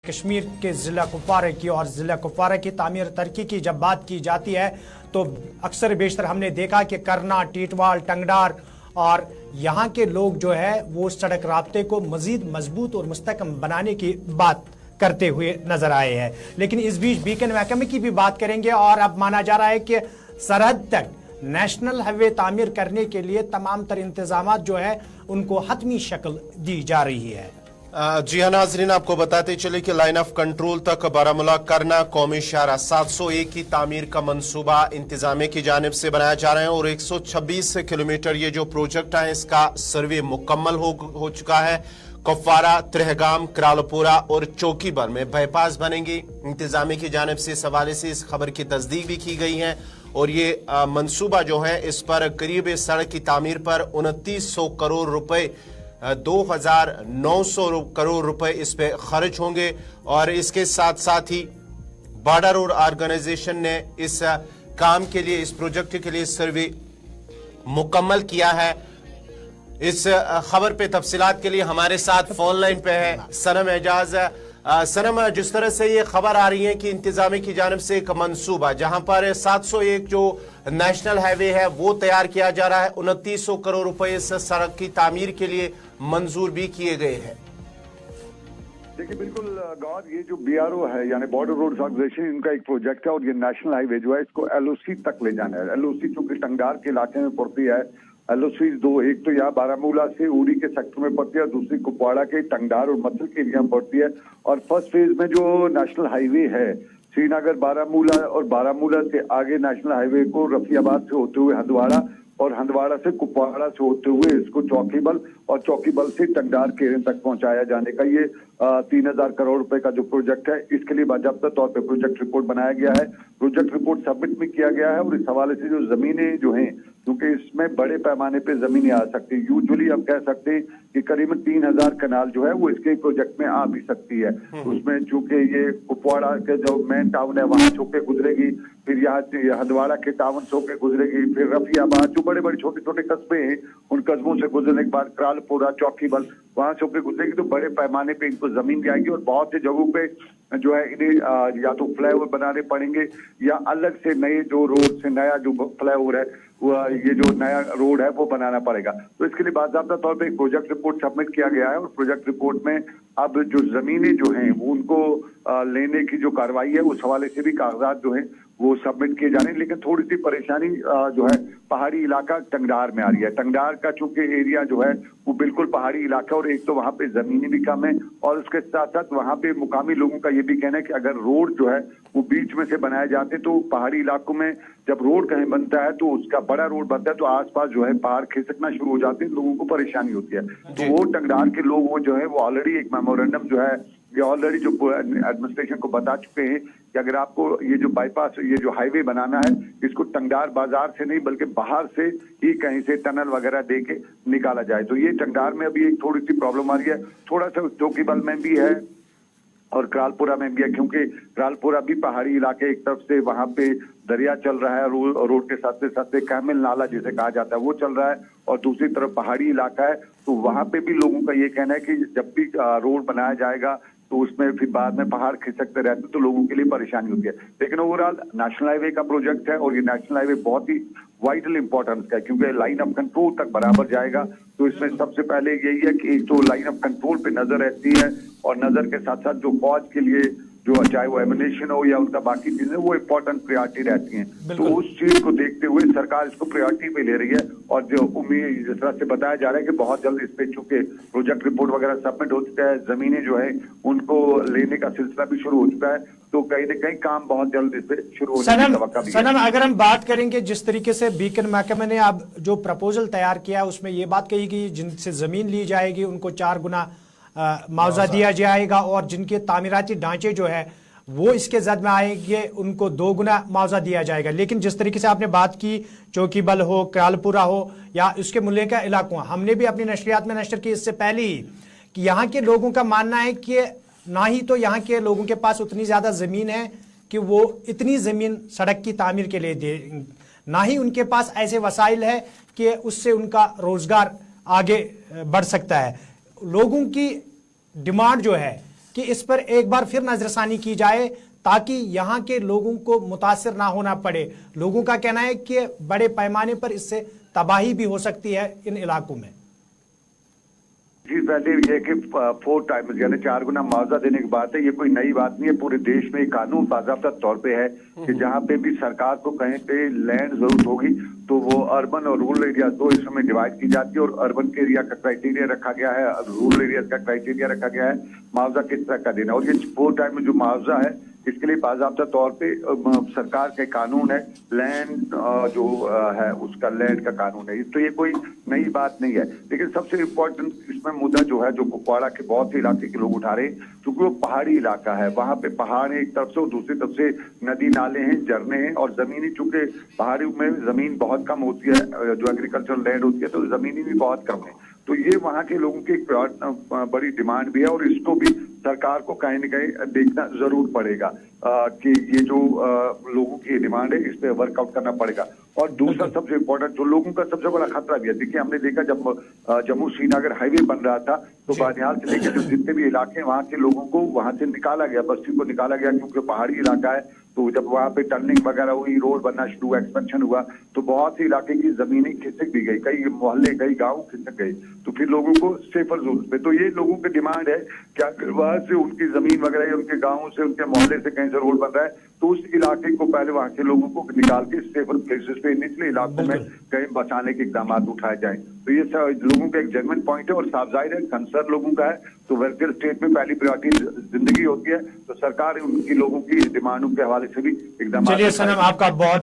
कश्मीर के ज़िला कुपवारा की, और ज़िला कुपवारा की तामीर तरक्की की जब बात की जाती है तो अक्सर बेशतर हमने देखा कि करना, टीटवाल, टंगडार और यहाँ के लोग जो है वो सड़क राब्ते को मजीद मजबूत और मुस्तहकम बनाने की बात करते हुए नजर आए हैं। लेकिन इस बीच बीकन महकमे की भी बात करेंगे और अब माना जा रहा है कि सरहद तक नेशनल हाईवे तामीर करने के लिए तमाम तर इंतजाम जो है उनको हतमी शक्ल दी जा रही है। जी हाँ नाजरीन, आपको बताते चले कि लाइन ऑफ कंट्रोल तक बारामूला करना कौमी शाहरा 701 की तामीर का मंसूबा इंतजामिया की जानिब से बनाया जा रहा है और 126 किलोमीटर ये जो प्रोजेक्ट है इसका सर्वे मुकम्मल हो चुका है। कुपवारा, त्रिहगाम, करालपुरा और चौकीबल में बाईपास बनेंगे। इंतजामिया की जानिब से इस हवाले से इस खबर की तस्दीक भी की गई है और ये मंसूबा जो है इस पर करीब इस सड़क की तामीर पर 2900 करोड़ रुपए 2900 करोड़ रुपए इस पे खर्च होंगे। और इसके साथ साथ ही बॉर्डर रोड ऑर्गेनाइजेशन ने इस काम के लिए, इस प्रोजेक्ट के लिए सर्वे मुकम्मल किया है। इस खबर पे तफसीलात के लिए हमारे साथ फोन लाइन पे है सनम एजाज। सनम, जिस तरह से ये खबर आ रही है कि इंतजामिया की जानिब से एक मंसूबा जहां पर 701 जो नेशनल हाईवे है वो तैयार किया जा रहा है, 2900 करोड़ रुपए इस सड़क की तामीर के लिए मंजूर भी किए गए हैं। देखिए बिल्कुल गौर, ये जो BRO है यानी बॉर्डर रोड्स ऑर्गेनाइजेशन, इनका एक प्रोजेक्ट है और ये नेशनल हाईवे जो है इसको LOC तक ले जाना है। LOC चूंकि टंगडार के इलाके में पड़ती है, LOC दो, एक तो यहाँ बारामूला से उड़ी के सेक्टर में पड़ती है और दूसरी कुपवाड़ा के टंगडार और मत्थल के एरिया में पड़ती है। और फर्स्ट फेज में जो नेशनल हाईवे है श्रीनगर बारामूला और बारामूला से आगे नेशनल हाईवे को रफियाबाद से होते हुए हंदवाड़ा और हंदवाड़ा से कुपवाड़ा से होते हुए इसको चौकीबल और चौकीबल से टंगडार के एरिया तक पहुंचाया जाने का ये 3000 करोड़ रुपए का जो प्रोजेक्ट है, इसके लिए बाजाबता तौर पे प्रोजेक्ट रिपोर्ट बनाया गया है। प्रोजेक्ट रिपोर्ट सबमिट भी किया गया है और इस हवाले से जो जमीनें जो हैं, क्योंकि इसमें बड़े पैमाने पे जमीनें आ सकती है, यूजुअली हम कह सकते हैं कि करीबन 3000 कनाल जो है वो इसके प्रोजेक्ट में आ भी सकती है। उसमें चूंकि ये कुपवाड़ा के जो मेन टाउन है वहां होके गुजरेगी, फिर यहाँ हंदवाड़ा के टाउन से होके गुजरेगी, फिर रफियाबाद जो बड़े बड़े छोटे छोटे कस्बे हैं उन कस्बों से गुजरने के बाद करालपुरा, चौकीबल वहां से होकर गुजरेगी तो बड़े पैमाने पे इनको जमीन दी आएगी और बहुत से जगहों पे जो है इन्हें या तो फ्लाईओवर बनाने पड़ेंगे या अलग से नए जो रोड से नया जो फ्लाईओवर है ये जो नया रोड है वो बनाना पड़ेगा। तो इसके लिए बाकायदा तौर पे एक प्रोजेक्ट रिपोर्ट सबमिट किया गया है और प्रोजेक्ट रिपोर्ट में अब जो जमीनें जो हैं वो उनको लेने की जो कार्रवाई है उस हवाले से भी कागजात जो हैं वो सबमिट किए जा रहे हैं। लेकिन थोड़ी सी परेशानी जो है पहाड़ी इलाका टंगडार में आ रही है। टंगडार का चूंकि एरिया जो है वो बिल्कुल पहाड़ी इलाका और एक तो वहां पे जमीनें भी कम है और उसके साथ साथ वहां पे मुकामी लोगों का ये भी कहना है कि अगर रोड जो है वो बीच में से बनाए जाते तो पहाड़ी इलाकों में जब रोड कहीं बनता है तो उसका बड़ा रोड बनता है तो आसपास जो है पहाड़ खिसकना शुरू हो जाते हैं, लोगों को परेशानी होती है। तो वो टंगडार के लोग जो है वो ऑलरेडी एक मेमोरेंडम जो है ये ऑलरेडी जो एडमिनिस्ट्रेशन को बता चुके हैं कि अगर आपको ये जो बाईपास ये जो हाईवे बनाना है इसको टंगडार बाजार से नहीं बल्कि बाहर से ही कहीं से टनल वगैरह दे के निकाला जाए। तो ये टंगडार में अभी एक थोड़ी सी प्रॉब्लम आ रही है, थोड़ा सा चौकीबल में भी है और करालपुरा में भी है, क्योंकि करालपुरा भी पहाड़ी इलाके, एक तरफ से वहां पे दरिया चल रहा है, रोड के साथ साथ कैमल नाला जिसे कहा जाता है वो चल रहा है और दूसरी तरफ पहाड़ी इलाका है। तो वहां पे भी लोगों का ये कहना है कि जब भी रोड बनाया जाएगा तो उसमें फिर बाद में पहाड़ खिसकते रहते तो लोगों के लिए परेशानी होती है। लेकिन ओवरऑल नेशनल हाईवे का प्रोजेक्ट है और ये नेशनल हाईवे बहुत ही वाइटल इंपॉर्टेंस का है क्योंकि लाइन ऑफ कंट्रोल तक बराबर जाएगा। तो इसमें सबसे पहले यही है कि एक तो लाइन ऑफ कंट्रोल पे नजर रहती है और नजर के साथ साथ जो फौज के लिए जो चाहे वो एमिनेशन हो या उनका बाकी चीजें वो इम्पोर्टेंट प्रायोरिटी रहती हैं। तो उस चीज को देखते हुए सरकार इसको प्रायोरिटी पे ले रही है और जो उम्मीद जिस तरह से बताया जा रहा है कि बहुत जल्द इस पे चूंकि प्रोजेक्ट रिपोर्ट वगैरह सबमिट हो चुका है, जमीनें जो है उनको लेने का सिलसिला भी शुरू हो चुका है, तो कहीं न कहीं काम बहुत जल्द इस पे शुरू होने की तवक्का भी है। सनम, अगर हम बात करेंगे जिस तरीके से बीकन महकमे ने अब जो प्रपोजल तैयार किया उसमें ये बात कही गई जिनसे जमीन ली जाएगी उनको 4 गुना मुआवजा दिया जाएगा और जिनके तामीराती ढांचे जो है वो इसके जद में आएंगे उनको 2 गुना मुआवजा दिया जाएगा। लेकिन जिस तरीके से आपने बात की चौकीबल हो, करालपुरा हो या उसके मुल्का इलाकों, हमने भी अपनी नशरियात में नशर की इससे पहले ही कि यहाँ के लोगों का मानना है कि ना ही तो यहाँ के लोगों के पास उतनी ज्यादा जमीन है कि वो इतनी जमीन सड़क की तामीर के लिए दे, ना ही उनके पास ऐसे वसाइल है कि उससे उनका रोजगार आगे बढ़ सकता है। लोगों की डिमांड जो है कि इस पर एक बार फिर नजरसानी की जाए ताकि यहाँ के लोगों को मुतासिर ना होना पड़े। लोगों का कहना है कि बड़े पैमाने पर इससे तबाही भी हो सकती है इन इलाकों में। जी, पहले ये कि 4 टाइम्स यानी 4 गुना मुआवजा देने की बात है, ये कोई नई बात नहीं है। पूरे देश में कानून बाज़ाब्ता तौर पे है कि जहाँ पे भी सरकार को कहीं पे लैंड जरूरत होगी तो वो अर्बन और रूरल एरिया दो हिस्सों में डिवाइड की जाती है, और अर्बन के एरिया का क्राइटेरिया रखा गया है, रूरल एरिया का क्राइटेरिया रखा गया है मुआवजा किस तरह का देना। और ये 4 टाइम में जो मुआवजा है इसके लिए बाज़ाब्ता तौर पे सरकार का कानून है, लैंड जो है उसका लैंड का कानून है। तो ये कोई नई बात नहीं है। लेकिन सबसे इम्पोर्टेंट इसमें मुद्दा जो है, जो कुपवाड़ा के बहुत से इलाके के लोग उठा रहे हैं, क्योंकि वो पहाड़ी इलाका है, वहां पे पहाड़ है एक तरफ से और दूसरी तरफ से नदी नाले हैं, झरने हैं, और जमीनी, चूंकि पहाड़ी में जमीन बहुत कम होती है, जो एग्रीकल्चरल लैंड होती है, तो जमीनी भी बहुत कम है। तो ये वहां के लोगों की एक बड़ी डिमांड भी है, और इसको भी सरकार को कहीं न कहीं देखना जरूर पड़ेगा कि ये जो लोगों की डिमांड है इस पे वर्कआउट करना पड़ेगा। और दूसरा सबसे इम्पोर्टेंट जो लोगों का सबसे बड़ा खतरा भी है, देखिए हमने देखा जब जम्मू श्रीनगर हाईवे बन रहा था तो बानिहाल से लेकर जो जितने भी इलाके वहां के लोगों को वहां से निकाला गया, बस्ती को निकाला गया, क्योंकि पहाड़ी इलाका है। तो जब वहां पे टनलिंग वगैरह हुई, रोड बनना शुरू हुआ, एक्सपेंशन हुआ, तो बहुत से इलाके की जमीनें खिसक भी गई, कई मोहल्ले कई गांव खिसक गए, तो फिर लोगों को सेफर जोन पे। तो ये लोगों की डिमांड है कि अगर वहां से उनकी जमीन वगैरह, उनके गाँव से, उनके मोहल्ले से कहीं से रोड बन रहा है तो उस इलाके को पहले वहां के लोगों को निकाल के सेफर प्लेसेस पे, निचले इलाकों में कहीं बचाने के इकदाम उठाए जाए। तो ये लोगों का एक जेन्युइन पॉइंट है, और साफ जाहिर है कंसर्न लोगों का है। तो वेलफेयर स्टेट में पहली प्रायोरिटी जिंदगी होती है, तो सरकार उनकी लोगों की डिमांडों के हवाले से भी इकदाम। चलिए सनम, आपका बहुत